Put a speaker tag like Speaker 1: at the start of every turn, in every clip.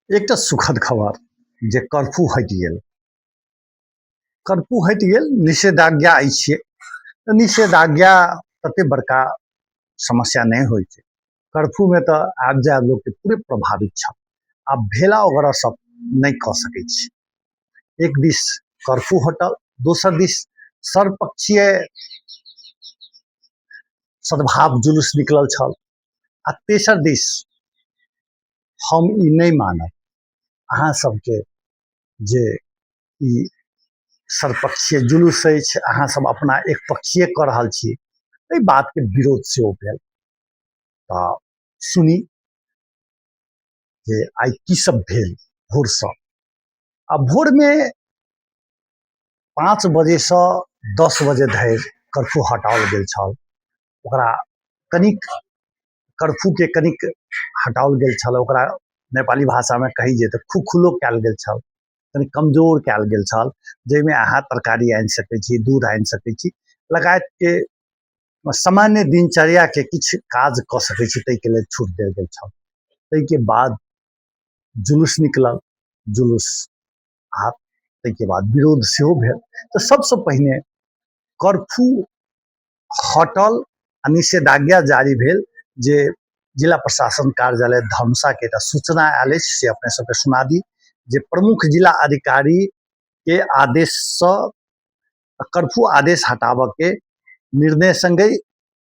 Speaker 1: एकटा सुखद खबर जे कर्फ्यू हटि गेल। कर्फ्यू हटि गेल, निषेधाज्ञा अछि तऽ निषेधाज्ञा तते बड़का समस्या नहीं होइ छै। कर्फ्यू में तो आबि जाए लोग के पूरे प्रभावित छल। आब भेला वगैरह सब नहीं कह सकै छी। एक दिस कर्फ्यू हटल, दोसर दिस सर्वपक्षीय सद्भाव जुलूस निकलल छल, आ तेसर दिस हम ई नहीं मानब अहाँ सबके जे ई सर्वपक्षीय जुलूस अछि, अहाँ सब अपना एक पक्षीय कऽ रहल छी। एहि बात के विरोध सेहो भेल। तऽ सुनी जे आइ की सब भेल भोरसँ। आ भोर में 5 बजे से 10 बजे धरि कर्फ्यू हटाओल गेल छल। ओकरा कनिक कर्फ्यू के कनिक हटाओल गेल छल, ओकरा नेपाली भाषा में कही जे तऽ खुखुलो कयल गेल छल, कनि कमजोर कयल गेल छल, जाहिमे अहाँ तरकारी आनि सकै छी, दूध आनि सकै छी, लगायत के सामान्य दिनचर्या के किछु काज कऽ सकै छी, ताहिके लेल छूट देल गेल छल। ताहिके बाद जुलूस निकलल, जुलूस आ ताहिके बाद विरोध सेहो भेल। तऽ सबसँ पहिने कर्फ्यू हटल आ निषेधाज्ञा जारी भेल जे जिला प्रशासन कार्यालय धनुषा के एकटा सूचना आयल अछि, से अपने सबके सुना दी जे प्रमुख जिला अधिकारी के आदेश से कर्फ्यू आदेश हटाबऽ के निर्णय संगे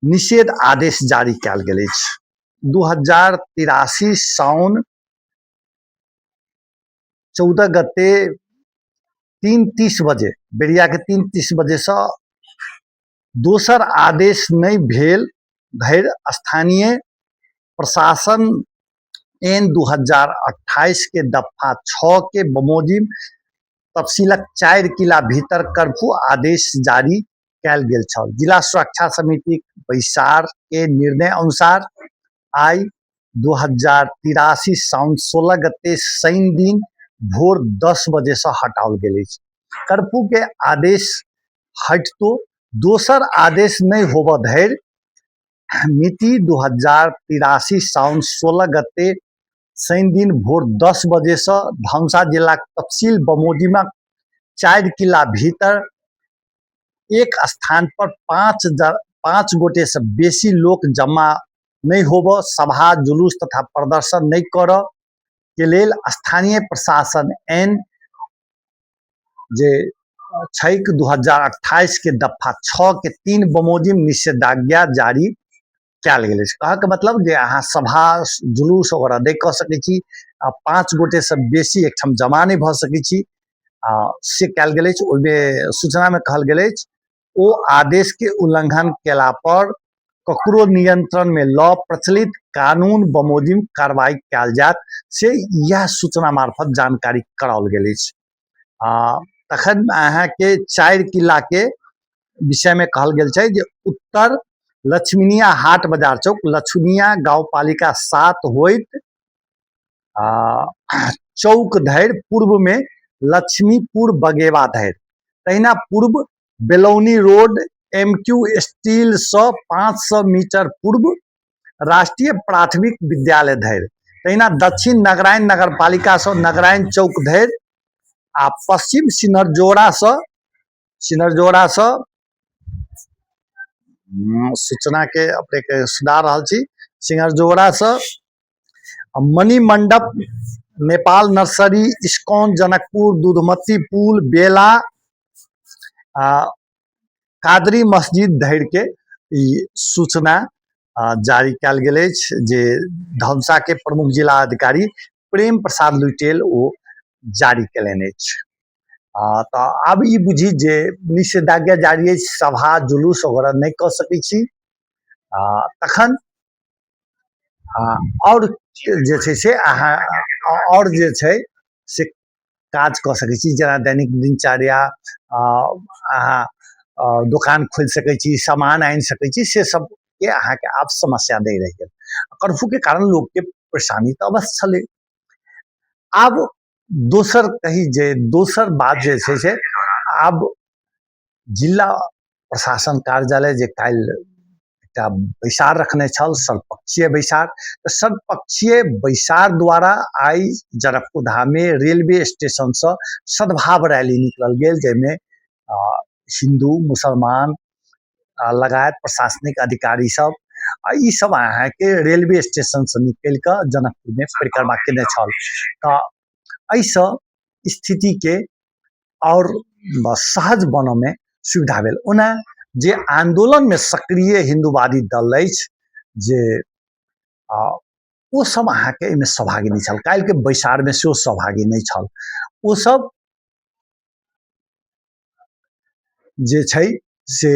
Speaker 1: निषेध आदेश जारी कयल गेल अछि। 2083 साउन 14 गते 3:30 बजे बेरिया के 3:30 बजे से दोसर आदेश नहीं भेल धरि स्थानीय प्रशासन एन 2028 के दफा 6 के बमोजिम तफसीलक 4 किला भीतर कर्फ्यू आदेश जारी कयल गेल छल। जिला सुरक्षा समिति बैसार के निर्णय अनुसार आई 2083 साउन 16 गते शनि दिन भोर 10 बजे से हटाओल गेल अछि। कर्फ्यू के आदेश हटतो दोसर आदेश नहीं होबऽ धरि मिति 2083 साउन 16 गते शनि दिन भोर 10 बजे से धनुषा जिला तफसील बमोजिमक 4 किला भीतर एक स्थान पर 5 गोटे से बेसी लोग जमा नहीं होबऽ, सभा जुलूस तथा प्रदर्शन नहीं करऽ के लेल स्थानीय प्रशासन एन जे 2028 के दफा 6 के 3 बमोजिम निषेधाज्ञा जारी कयल गेल अछि। कहऽ के मतलब जे अहाँ सभा जुलूस वगैरह नहीं कऽ सकै छी, 5 गोटे से बेसी एकठाम जमा नहीं भऽ सकै छी, से कयल गेल अछि। ओहिमे सूचना में कहल गेल अछि ओ आदेश के उल्लंघन केला पर ककरो नियंत्रण में लऽ प्रचलित कानून बमोजिम कार्रवाई कयल जायत, से यह सूचना मार्फत जानकारी कराओल गेल अछि। तखन अहाँ के 4 किला के विषय में कहल गेल छै जे उत्तर लक्ष्मीनिया हाट बाजार चौक, लक्ष्मीनिया गांव पालिका 7 होइत चौक धरि, पूर्व में लक्ष्मीपुर बगेवा धरि, तहिना पूर्व बेलौनी रोड MQ स्टील से 500 मीटर पूर्व राष्ट्रीय प्राथमिक विद्यालय धरि, तहिना दक्षिण नगरायन नगर पालिका से नगरायन चौक धरि, आ पश्चिम सिनरजोड़ा से सूचना के अपने के सुना रहल छी, सिंहरजोड़ा से मणि मंडप, नेपाल नर्सरी, इस्कॉन जनकपुर, दूधमती पुल, बेला, कादरी मस्जिद धरि के ई सूचना जारी कयल गेल अछि, जे धनुषा के प्रमुख जिला अधिकारी प्रेम प्रसाद लुटेल ओ जारी कयलनि अछि। तऽ आब ई बुझी जे निषेधाज्ञा जारी अछि, सभा जुलूस वगैरह नहीं कऽ सकै छी। तखन और जे छै से अहाँ और जे छै से काज कऽ सकै छी, जेना दैनिक दिनचर्या अहाँ दुकान खोलि सकै छी, सामान आनि सकै छी, से सब के अहाँ के आब समस्या नहीं रहि गेल। कर्फ्यू के कारण लोग के परेशानी तऽ अवश्य छलै। आब दोसर कही जे दोसर बात जे छै से आब जिला प्रशासन कार्यालय जे काल्हि एकटा बैसार रखने छल, सर्वपक्षीय बैसार। तऽ सर्वपक्षीय बैसार द्वारा आई जनकपुर धाम में रेलवे स्टेशन से सद्भाव रैली निकलल गेल, जाहिमे हिंदू मुसलमान लगायत प्रशासनिक अधिकारी सब ई सब अहाँके रेलवे स्टेशन से निकल कऽ जनकपुर में परिक्रमा केने छल। तऽ एहिसँ स्थिति के और सहज बनऽ में सुविधा भेल। ओना जे आंदोलन में सक्रिय हिंदूवादी दल अछि, जे ओ सब अहाँके एहिमे सहभागी नहीं छल, काल्हि के बैसार में सेहो सहभागी नहीं छल। ओ सब जे छै से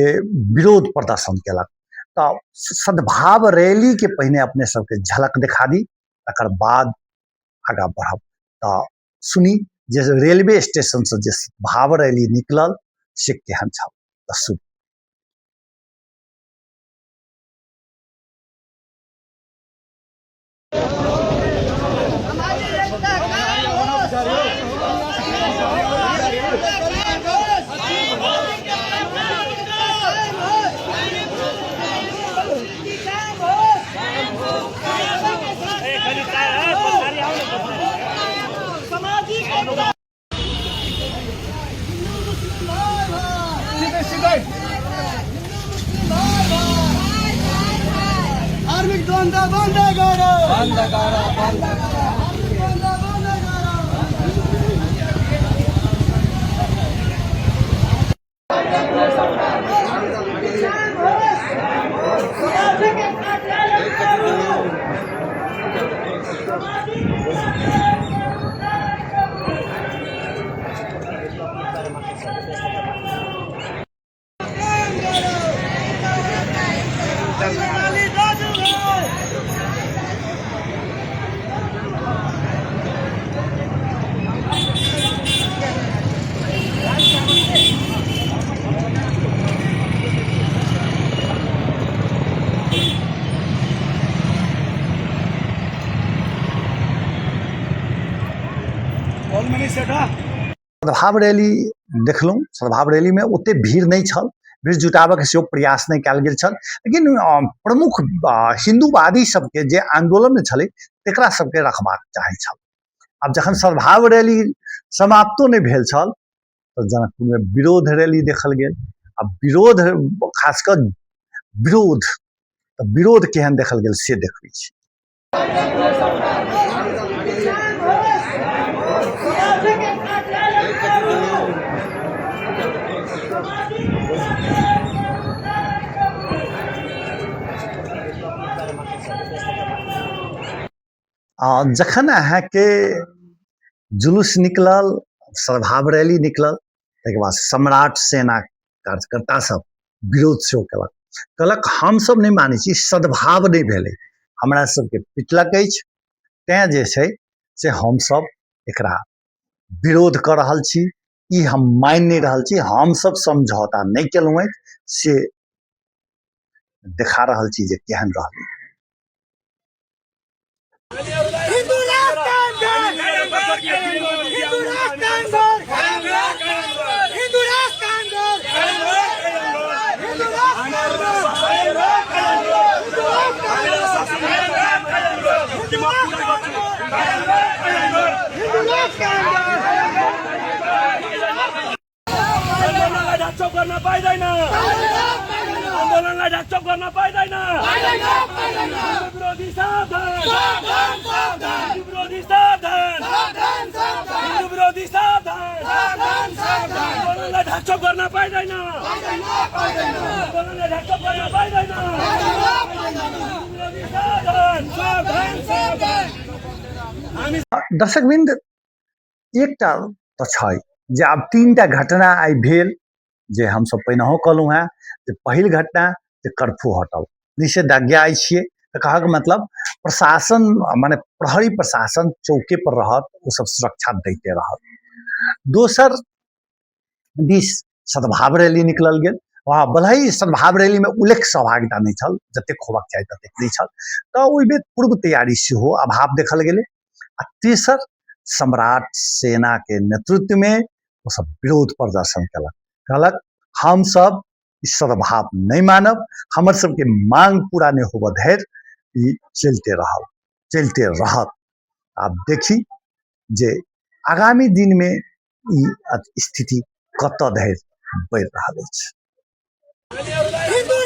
Speaker 1: विरोध प्रदर्शन केलक। तऽ सद्भाव रैली के पहिने अपने सबके झलक दिखा दी, तकर बाद आगा बढ़ब। तऽ सुनी जे रेलवे स्टेशन से जे सद्भाव रैली निकलल से केहन छल, तऽ सुनी।
Speaker 2: धार्मिक द्वंद्व बंद करो, बंद करो, बंद करो।
Speaker 1: सद्भाव रैली देखलहुँ। सद्भाव रैली में ओते भीड़ नहीं छल, भीड़ जुटाबक सेहो प्रयास नहीं कयल गेल छल, लेकिन प्रमुख हिंदूवादी सबके जे आंदोलन में छलै तकरा सबके रखबाक चाहै छल। आब जखन सद्भाव रैली समाप्तो नहीं भेल छल तऽ जनकपुर में विरोध रैली देखल गेल। आ विरोध, खासकर विरोध, तऽ विरोध केहन देखल गेल से देखबै छी। जखन अहाँके जुलूस निकलल, सद्भाव रैली निकलल, ताहिके बाद सम्राट सेना कार्यकर्ता सब विरोध सेहो केलक। कहलक हम सब नहीं मानै छी, सद्भाव नहीं भेलै, हमरा सबके पिटलक अछि, तेँ जे छै से हम सब एकरा विरोध कर रहल छी, ई हम मान नहीं रहल छी, हम सब समझौता नहीं केलहुँ अछि, से देखा रहल छी जे केहन रहलै।
Speaker 3: ढाकछोप गर्न पाइदैन, आन्दोलनलाई ढाकछोप गर्न पाइदैन। विरोधी सावधान, विरोधी सावधान, विरोधी सावधान, आन्दोलनलाई ढाकछोप गर्न पाइदैन, आन्दोलनलाई ढाकछोप गर्न पाइदैन। विरोधी सावधान, सावधान, सावधान।
Speaker 1: दर्शकवृन्द, एकटा तऽ छै जे आब तीनटा घटना आई भेल, जे हम सब पहिनहो कहलहुँ हैं जे पहिल घटना जे कर्फ्यू हटल, निषेधाज्ञा आई छियै, तऽ कहक मतलब प्रशासन माने प्रहरी प्रशासन चौके पर रहत, ओ सब सुरक्षा दैते रहत। दोसर दिस सद्भाव रैली निकलल गेल, वहाँ भले सद्भाव रैली में उल्लेख सहभागिता नहीं छल, जतेक होबाक चाही ततेक नहीं छल, तऽ ओहिमे पूर्व तैयारी सेहो अभाव देखल गेलै। आ तेसर, सम्राट सेना के नेतृत्व में वो सब विरोध प्रदर्शन केलक, कहलक हम सब सद्भाव नहीं मानब, हमर सबके मांग पूरा नहीं होबऽ धरि ई चलते रहत। आप देखी जे आगामी दिन में ई स्थिति कतऽ धरि बढ़ि रहल अछि।
Speaker 3: हिंदू